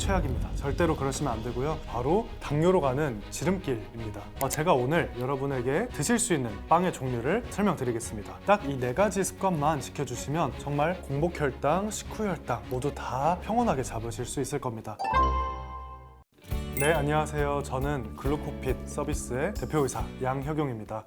최악입니다. 절대로 그러시면 안 되고요. 바로 당뇨로 가는 지름길입니다. 제가 오늘 여러분에게 드실 수 있는 빵의 종류를 설명드리겠습니다. 딱 이 4가지 습관만 지켜주시면 정말 공복혈당, 식후혈당 모두 다 평온하게 잡으실 수 있을 겁니다. 네, 안녕하세요. 저는 글루코핏 서비스의 대표의사 양혁용입니다.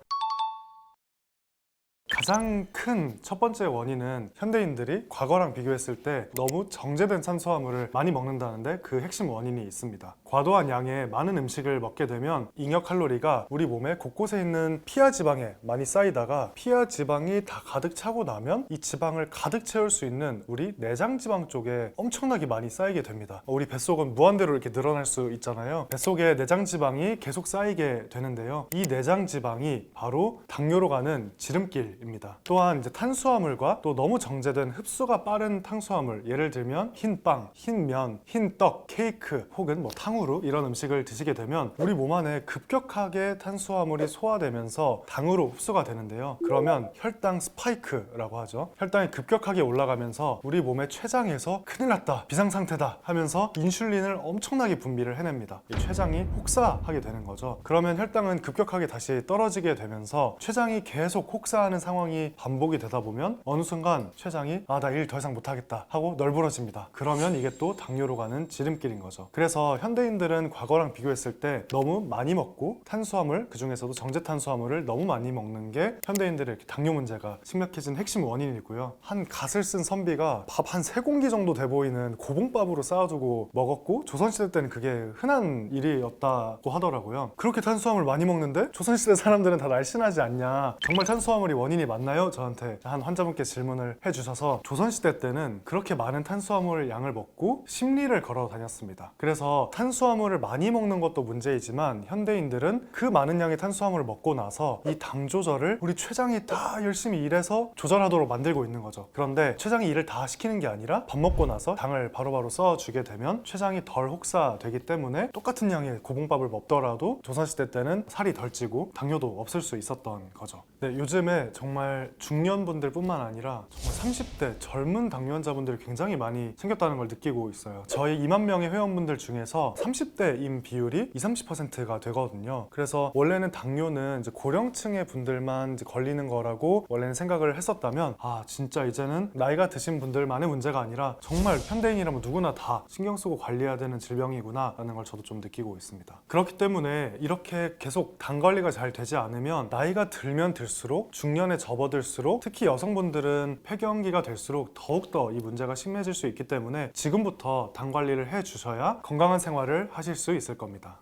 가장 큰 첫 번째 원인은 현대인들이 과거랑 비교했을 때 너무 정제된 탄수화물을 많이 먹는다는데 그 핵심 원인이 있습니다. 과도한 양의 많은 음식을 먹게 되면 잉여 칼로리가 우리 몸에 곳곳에 있는 피하 지방에 많이 쌓이다가 피하 지방이 다 가득 차고 나면 이 지방을 가득 채울 수 있는 우리 내장 지방 쪽에 엄청나게 많이 쌓이게 됩니다. 우리 뱃속은 무한대로 이렇게 늘어날 수 있잖아요. 뱃속에 내장 지방이 계속 쌓이게 되는데요. 이 내장 지방이 바로 당뇨로 가는 지름길입니다. 또한 이제 탄수화물과 또 너무 정제된 흡수가 빠른 탄수화물, 예를 들면 흰빵, 흰면, 흰떡, 케이크 혹은 탕후루 이런 음식을 드시게 되면 우리 몸 안에 급격하게 탄수화물이 소화되면서 당으로 흡수가 되는데요. 그러면 혈당 스파이크라고 하죠. 혈당이 급격하게 올라가면서 우리 몸의 췌장에서 큰일 났다, 비상상태다 하면서 인슐린을 엄청나게 분비를 해냅니다. 이 췌장이 혹사하게 되는 거죠. 그러면 혈당은 급격하게 다시 떨어지게 되면서 췌장이 계속 혹사하는 상황이 반복이 되다 보면 어느 순간 췌장이 나 일 더 이상 못하겠다 하고 널브러집니다. 그러면 이게 또 당뇨로 가는 지름길인 거죠. 그래서 현대인들은 과거랑 비교했을 때 너무 많이 먹고 탄수화물, 그 중에서도 정제 탄수화물을 너무 많이 먹는 게 현대인들의 이렇게 당뇨 문제가 심각해진 핵심 원인이고요. 한 갓을 쓴 선비가 밥 한 3공기 정도 돼 보이는 고봉밥으로 쌓아두고 먹었고, 조선시대 때는 그게 흔한 일이었다고 하더라고요. 그렇게 탄수화물 많이 먹는데 조선시대 사람들은 다 날씬하지 않냐, 정말 탄수화물이 원인이 맞나요? 저한테 한 환자분께 질문을 해주셔서, 조선시대 때는 그렇게 많은 탄수화물 양을 먹고 심리를 걸어 다녔습니다. 그래서 탄수화물을 많이 먹는 것도 문제이지만 현대인들은 그 많은 양의 탄수화물을 먹고 나서 이 당 조절을 우리 췌장이 다 열심히 일해서 조절하도록 만들고 있는 거죠. 그런데 췌장이 일을 다 시키는 게 아니라 밥 먹고 나서 당을 바로바로 써주게 되면 췌장이 덜 혹사되기 때문에 똑같은 양의 고봉밥을 먹더라도 조선시대 때는 살이 덜 찌고 당뇨도 없을 수 있었던 거죠. 네, 요즘에 정말 중년분들 뿐만 아니라 정말 30대 젊은 당뇨 환자분들이 굉장히 많이 생겼다는 걸 느끼고 있어요. 저희 2만 명의 회원분들 중에서 30대인 비율이 20-30%가 되거든요. 그래서 원래는 당뇨는 이제 고령층의 분들만 이제 걸리는 거라고 원래는 생각을 했었다면, 진짜 이제는 나이가 드신 분들만의 문제가 아니라 정말 현대인이라면 누구나 다 신경 쓰고 관리해야 되는 질병이구나 라는 걸 저도 좀 느끼고 있습니다. 그렇기 때문에 이렇게 계속 당 관리가 잘 되지 않으면 나이가 들면 들수록, 중년에 접어들수록, 특히 여성분들은 폐경기가 될수록 더욱더 이 문제가 심해질 수 있기 때문에 지금부터 당 관리를 해주셔야 건강한 생활을 하실 수 있을 겁니다.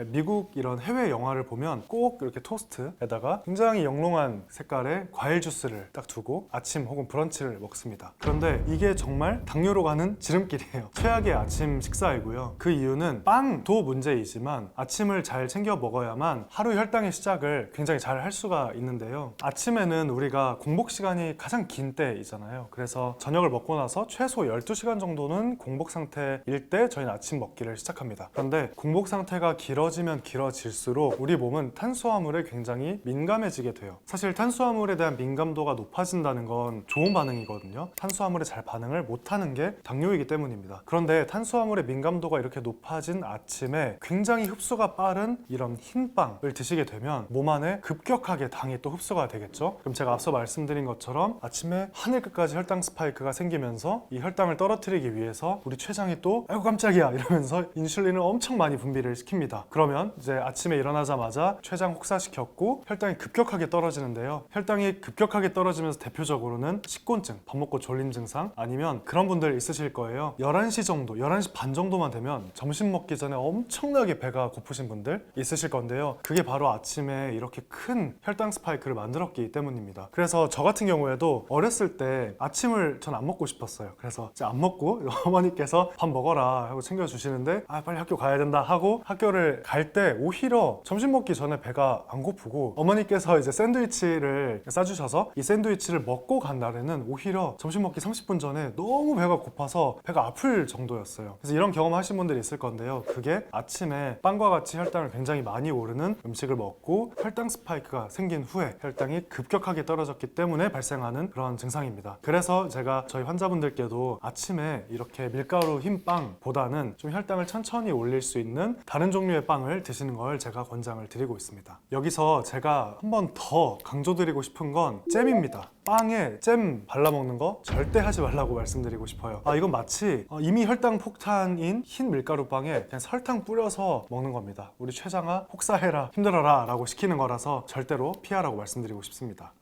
미국 이런 해외 영화를 보면 꼭 이렇게 토스트에다가 굉장히 영롱한 색깔의 과일 주스를 딱 두고 아침 혹은 브런치를 먹습니다. 그런데 이게 정말 당뇨로 가는 지름길이에요. 최악의 아침 식사이고요. 그 이유는 빵도 문제이지만 아침을 잘 챙겨 먹어야만 하루 혈당의 시작을 굉장히 잘 할 수가 있는데요. 아침에는 우리가 공복 시간이 가장 긴 때이잖아요. 그래서 저녁을 먹고 나서 최소 12시간 정도는 공복 상태일 때 저희는 아침 먹기를 시작합니다. 그런데 공복 상태가 길어지면 길어질수록 우리 몸은 탄수화물에 굉장히 민감해지게 돼요. 사실 탄수화물에 대한 민감도가 높아진다는 건 좋은 반응이거든요. 탄수화물에 잘 반응을 못하는 게 당뇨이기 때문입니다. 그런데 탄수화물의 민감도가 이렇게 높아진 아침에 굉장히 흡수가 빠른 이런 흰빵을 드시게 되면 몸 안에 급격하게 당이 또 흡수가 되겠죠. 그럼 제가 앞서 말씀드린 것처럼 아침에 하늘 끝까지 혈당 스파이크가 생기면서 이 혈당을 떨어뜨리기 위해서 우리 췌장이 또 아이고 깜짝이야 이러면서 인슐린을 엄청 많이 분비를 시킵니다. 그러면 이제 아침에 일어나자마자 췌장 혹사시켰고 혈당이 급격하게 떨어지는데요. 혈당이 급격하게 떨어지면서 대표적으로는 식곤증, 밥 먹고 졸림 증상, 아니면 그런 분들 있으실 거예요. 11시 정도, 11시 반 정도만 되면 점심 먹기 전에 엄청나게 배가 고프신 분들 있으실 건데요. 그게 바로 아침에 이렇게 큰 혈당 스파이크를 만들었기 때문입니다. 그래서 저 같은 경우에도 어렸을 때 아침을 전 안 먹고 싶었어요. 그래서 안 먹고 어머니께서 밥 먹어라 하고 챙겨주시는데 빨리 학교 가야 된다 하고 학교를 근데 갈 때 오히려 점심 먹기 전에 배가 안 고프고 어머니께서 이제 샌드위치를 싸주셔서 이 샌드위치를 먹고 간 날에는 오히려 점심 먹기 30분 전에 너무 배가 고파서 배가 아플 정도였어요. 그래서 이런 경험 하신 분들이 있을 건데요. 그게 아침에 빵과 같이 혈당을 굉장히 많이 오르는 음식을 먹고 혈당 스파이크가 생긴 후에 혈당이 급격하게 떨어졌기 때문에 발생하는 그런 증상입니다. 그래서 제가 저희 환자분들께도 아침에 이렇게 밀가루 흰 빵보다는 좀 혈당을 천천히 올릴 수 있는 다른 종류의 빵을 드시는 걸 제가 권장을 드리고 있습니다. 여기서 제가 한 번 더 강조드리고 싶은 건 잼입니다. 빵에 잼 발라먹는 거 절대 하지 말라고 말씀드리고 싶어요. 이건 마치 이미 혈당 폭탄인 흰 밀가루 빵에 그냥 설탕 뿌려서 먹는 겁니다. 우리 최장아 혹사해라 힘들어라 라고 시키는 거라서 절대로 피하라고 말씀드리고 싶습니다.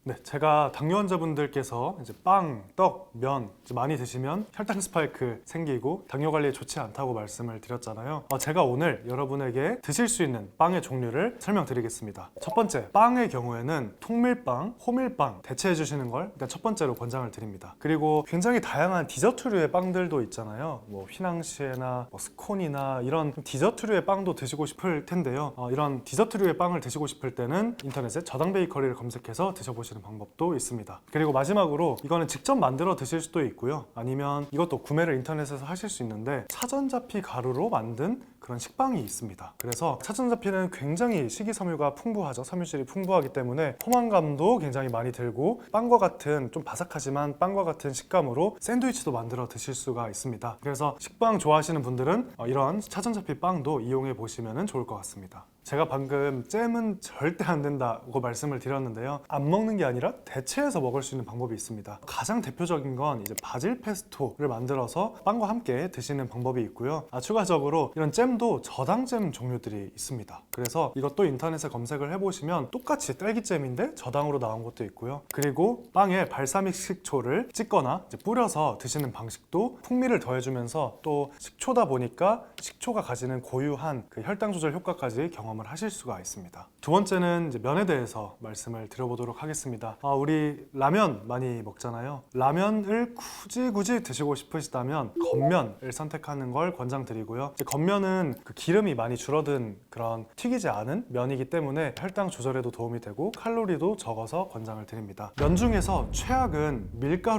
네, 제가 당뇨 환자분들께서 이제 빵, 떡, 면 이제 많이 드시면 혈당 스파이크 생기고 당뇨 관리에 좋지 않다고 말씀을 드렸잖아요. 제가 오늘 여러분에게 드실 수 있는 빵의 종류를 설명드리겠습니다. 첫 번째, 빵의 경우에는 통밀빵, 호밀빵 대체해 주시는 걸 일단 첫 번째로 권장을 드립니다. 그리고 굉장히 다양한 디저트류의 빵들도 있잖아요. 뭐 휘낭시에나 뭐 스콘이나 이런 디저트류의 빵도 드시고 싶을 텐데요. 이런 디저트류의 빵을 드시고 싶을 때는 인터넷에 저당 베이커리를 검색해서 드셔보시는 방법도 있습니다. 그리고 마지막으로 이거는 직접 만들어 드실 수도 있고요. 아니면 이것도 구매를 인터넷에서 하실 수 있는데 차전자피 가루로 만든 그런 식빵이 있습니다. 그래서 차전자피는 굉장히 식이섬유가 풍부하죠. 섬유질이 풍부하기 때문에 포만감도 굉장히 많이 들고 빵과 같은 좀 바삭하지만 빵과 같은 식감으로 샌드위치도 만들어 드실 수가 있습니다. 그래서 식빵 좋아하시는 분들은 이런 차전자피 빵도 이용해 보시면 좋을 것 같습니다. 제가 방금 잼은 절대 안 된다고 말씀을 드렸는데요. 안 먹는 게 아니라 대체해서 먹을 수 있는 방법이 있습니다. 가장 대표적인 건 이제 바질 페스토를 만들어서 빵과 함께 드시는 방법이 있고요. 추가적으로 이런 잼도 저당잼 종류들이 있습니다. 그래서 이것도 인터넷에 검색을 해보시면 똑같이 딸기잼인데 저당으로 나온 것도 있고요. 그리고 빵에 발사믹 식초를 찍거나 이제 뿌려서 드시는 방식도 풍미를 더해주면서 또 식초다 보니까 식초가 가지는 고유한 그 혈당 조절 효과까지 경험을 하실 수가 있습니다. 두 번째는 이제 면에 대해서 말씀을 드려보도록 하겠습니다. 우리 라면 많이 먹잖아요. 라면을 굳이 드시고 싶으시다면 겉면을 선택하는 걸 권장드리고요. 겉면은 그 기름이 많이 줄어든 그런 튀기지 않은 면이기 때문에 혈당 조절에도 도움이 되고 칼로리도 적어서 권장을 드립니다. 면 중에서 최악은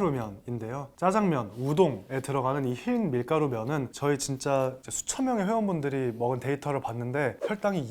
밀가루면인데요. 짜장면, 우동에 들어가는 이 흰 밀가루면은 저희 진짜 수천 명의 회원분들이 먹은 데이터를 봤는데 혈당이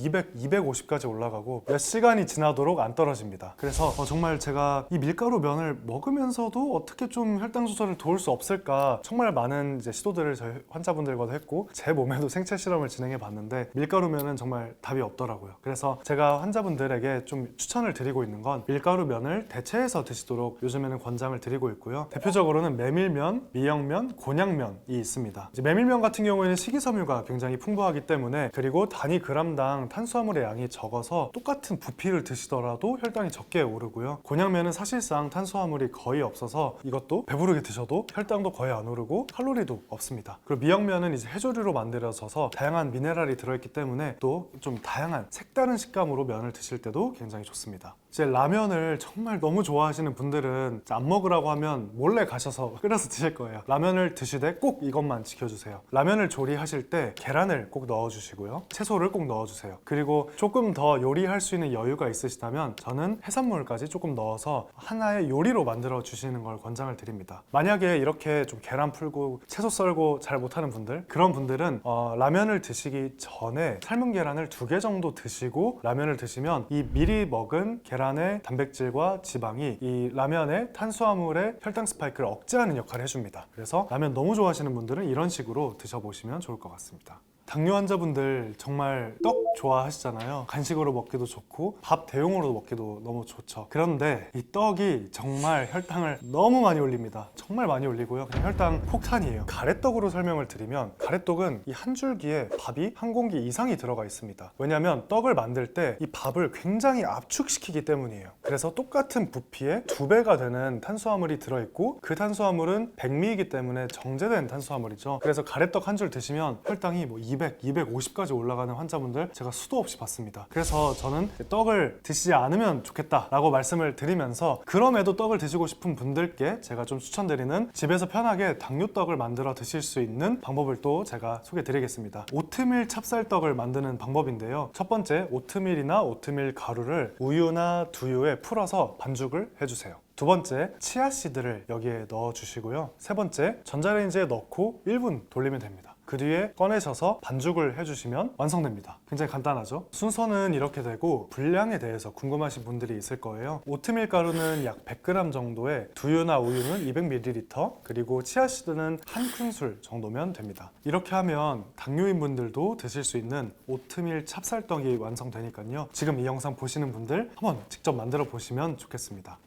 250까지 올라가고 몇 시간이 지나도록 안 떨어집니다. 그래서 정말 제가 이 밀가루 면을 먹으면서도 어떻게 좀 혈당 조절을 도울 수 없을까 정말 많은 이제 시도들을 저희 환자분들과도 했고 제 몸에도 생체 실험을 진행해 봤는데 밀가루 면은 정말 답이 없더라고요. 그래서 제가 환자분들에게 좀 추천을 드리고 있는 건 밀가루 면을 대체해서 드시도록 요즘에는 권장을 드리고 있고요. 대표적으로는 메밀면, 미역면, 곤약면이 있습니다. 이제 메밀면 같은 경우에는 식이섬유가 굉장히 풍부하기 때문에 그리고 단위 그람당 탄수화물의 양이 적어서 똑같은 부피를 드시더라도 혈당이 적게 오르고요. 곤약면은 사실상 탄수화물이 거의 없어서 이것도 배부르게 드셔도 혈당도 거의 안 오르고 칼로리도 없습니다. 그리고 미역면은 이제 해조류로 만들어져서 다양한 미네랄이 들어있기 때문에 또 좀 다양한 색다른 식감으로 면을 드실 때도 굉장히 좋습니다. 이제 라면을 정말 너무 좋아하시는 분들은 안 먹으라고 하면 몰래 가셔서 끓여서 드실 거예요. 라면을 드시되 꼭 이것만 지켜주세요. 라면을 조리하실 때 계란을 꼭 넣어주시고요. 채소를 꼭 넣어주세요. 그리고 조금 더 요리할 수 있는 여유가 있으시다면 저는 해산물까지 조금 넣어서 하나의 요리로 만들어 주시는 걸 권장을 드립니다. 만약에 이렇게 좀 계란 풀고 채소 썰고 잘 못하는 분들, 그런 분들은 라면을 드시기 전에 삶은 계란을 2개 정도 드시고 라면을 드시면 이 미리 먹은 계란의 단백질과 지방이 이 라면의 탄수화물의 혈당 스파이크를 억제하는 역할을 해줍니다. 그래서 라면 너무 좋아하시는 분들은 이런 식으로 드셔보시면 좋을 것 같습니다. 당뇨 환자분들 정말 떡 좋아하시잖아요. 간식으로 먹기도 좋고 밥 대용으로 먹기도 너무 좋죠. 그런데 이 떡이 정말 혈당을 너무 많이 올립니다. 정말 많이 올리고요. 그냥 혈당 폭탄이에요. 가래떡으로 설명을 드리면 가래떡은 이 한 줄기에 밥이 한 공기 이상이 들어가 있습니다. 왜냐하면 떡을 만들 때 이 밥을 굉장히 압축시키기 때문이에요. 그래서 똑같은 부피에 2배가 되는 탄수화물이 들어있고 그 탄수화물은 백미이기 때문에 정제된 탄수화물이죠. 그래서 가래떡 한 줄 드시면 혈당이 뭐 200, 250까지 올라가는 환자분들 제가 수도 없이 봤습니다. 그래서 저는 떡을 드시지 않으면 좋겠다라고 말씀을 드리면서 그럼에도 떡을 드시고 싶은 분들께 제가 좀 추천드리는 집에서 편하게 당뇨떡을 만들어 드실 수 있는 방법을 또 제가 소개해 드리겠습니다. 오트밀 찹쌀떡을 만드는 방법인데요. 첫 번째, 오트밀이나 오트밀 가루를 우유나 두유에 풀어서 반죽을 해주세요. 두 번째, 치아씨드를 여기에 넣어주시고요. 세 번째, 전자레인지에 넣고 1분 돌리면 됩니다. 그 뒤에 꺼내셔서 반죽을 해주시면 완성됩니다. 굉장히 간단하죠? 순서는 이렇게 되고 분량에 대해서 궁금하신 분들이 있을 거예요. 오트밀 가루는 약 100g 정도에 두유나 우유는 200ml 그리고 치아씨드는 한 큰술 정도면 됩니다. 이렇게 하면 당뇨인 분들도 드실 수 있는 오트밀 찹쌀떡이 완성되니까요. 지금 이 영상 보시는 분들 한번 직접 만들어 보시면 좋겠습니다.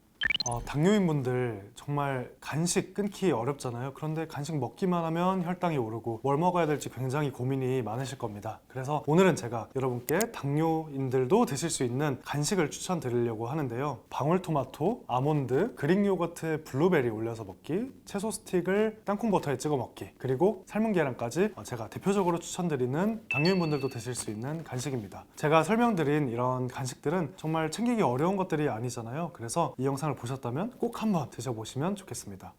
당뇨인 분들 정말 간식 끊기 어렵잖아요. 그런데 간식 먹기만 하면 혈당이 오르고 뭘 먹어야 될지 굉장히 고민이 많으실 겁니다. 그래서 오늘은 제가 여러분께 당뇨인들도 드실 수 있는 간식을 추천드리려고 하는데요. 방울토마토, 아몬드, 그릭 요거트에 블루베리 올려서 먹기, 채소 스틱을 땅콩버터에 찍어 먹기, 그리고 삶은 계란까지 제가 대표적으로 추천드리는 당뇨인 분들도 드실 수 있는 간식입니다. 제가 설명드린 이런 간식들은 정말 챙기기 어려운 것들이 아니잖아요. 그래서 이 영상을 보셨다면 꼭 한번 드셔보시면 좋겠습니다.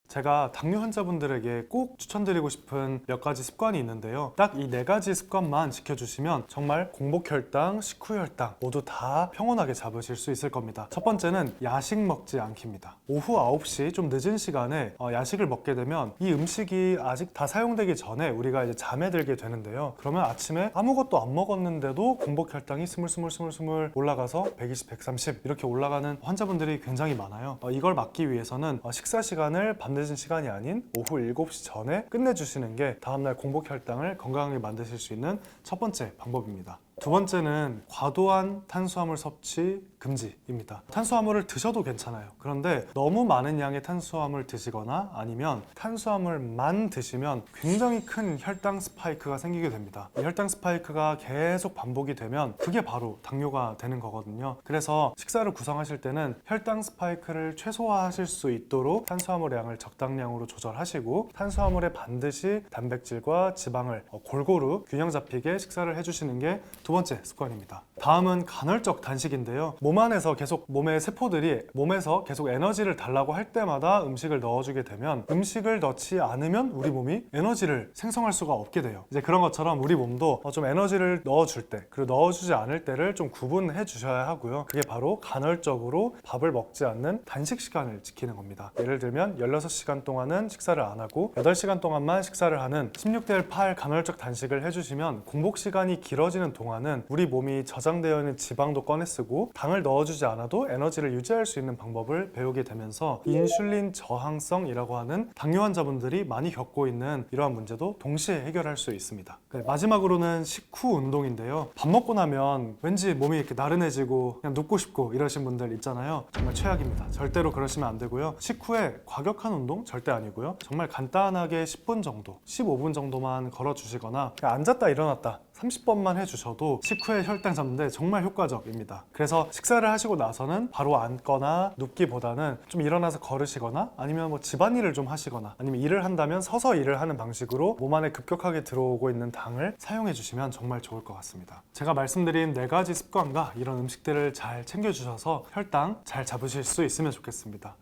제가 당뇨 환자분들에게 꼭 추천드리고 싶은 몇 가지 습관이 있는데요. 딱 이 4가지 습관만 지켜주시면 정말 공복혈당, 식후혈당 모두 다 평온하게 잡으실 수 있을 겁니다. 첫 번째는 야식 먹지 않기입니다. 오후 9시 좀 늦은 시간에 야식을 먹게 되면 이 음식이 아직 다 사용되기 전에 우리가 이제 잠에 들게 되는데요. 그러면 아침에 아무것도 안 먹었는데도 공복혈당이 스물스물 올라가서 120, 130 이렇게 올라가는 환자분들이 굉장히 많아요. 이걸 막기 위해서는 식사 시간을 밤늦은 시간이 아닌 오후 7시 전에 끝내주시는 게 다음날 공복혈당을 건강하게 만드실 수 있는 첫 번째 방법입니다. 두 번째는 과도한 탄수화물 섭취 금지입니다. 탄수화물을 드셔도 괜찮아요. 그런데 너무 많은 양의 탄수화물 드시거나 아니면 탄수화물만 드시면 굉장히 큰 혈당 스파이크가 생기게 됩니다. 이 혈당 스파이크가 계속 반복이 되면 그게 바로 당뇨가 되는 거거든요. 그래서 식사를 구성하실 때는 혈당 스파이크를 최소화하실 수 있도록 탄수화물의 양을 적당량으로 조절하시고 탄수화물에 반드시 단백질과 지방을 골고루 균형 잡히게 식사를 해주시는 게 두 번째 습관입니다. 다음은 간헐적 단식인데요. 몸 안에서 계속 몸의 세포들이 몸에서 계속 에너지를 달라고 할 때마다 음식을 넣어주게 되면 음식을 넣지 않으면 우리 몸이 에너지를 생성할 수가 없게 돼요. 이제 그런 것처럼 우리 몸도 좀 에너지를 넣어줄 때 그리고 넣어주지 않을 때를 좀 구분해 주셔야 하고요. 그게 바로 간헐적으로 밥을 먹지 않는 단식 시간을 지키는 겁니다. 예를 들면 16시간 동안은 식사를 안 하고 8시간 동안만 식사를 하는 16대8 간헐적 단식을 해주시면 공복 시간이 길어지는 동안은 우리 몸이 저장되어 있는 지방도 꺼내 쓰고 당을 넣어주지 않아도 에너지를 유지할 수 있는 방법을 배우게 되면서 인슐린 저항성이라고 하는 당뇨 환자분들이 많이 겪고 있는 이러한 문제도 동시에 해결할 수 있습니다. 마지막으로는 식후 운동인데요. 밥 먹고 나면 왠지 몸이 이렇게 나른해지고 그냥 눕고 싶고 이러신 분들 있잖아요. 정말 최악입니다. 절대로 그러시면 안 되고요. 식후에 과격한 운동 절대 아니고요. 정말 간단하게 10분 정도, 15분 정도만 걸어주시거나 그냥 앉았다 일어났다 30번만 해주셔도 식후에 혈당 잡는데 정말 효과적입니다. 그래서 식사를 하시고 나서는 바로 앉거나 눕기보다는 좀 일어나서 걸으시거나 아니면 뭐 집안일을 좀 하시거나 아니면 일을 한다면 서서 일을 하는 방식으로 몸 안에 급격하게 들어오고 있는 당을 사용해 주시면 정말 좋을 것 같습니다. 제가 말씀드린 4가지 습관과 이런 음식들을 잘 챙겨주셔서 혈당 잘 잡으실 수 있으면 좋겠습니다.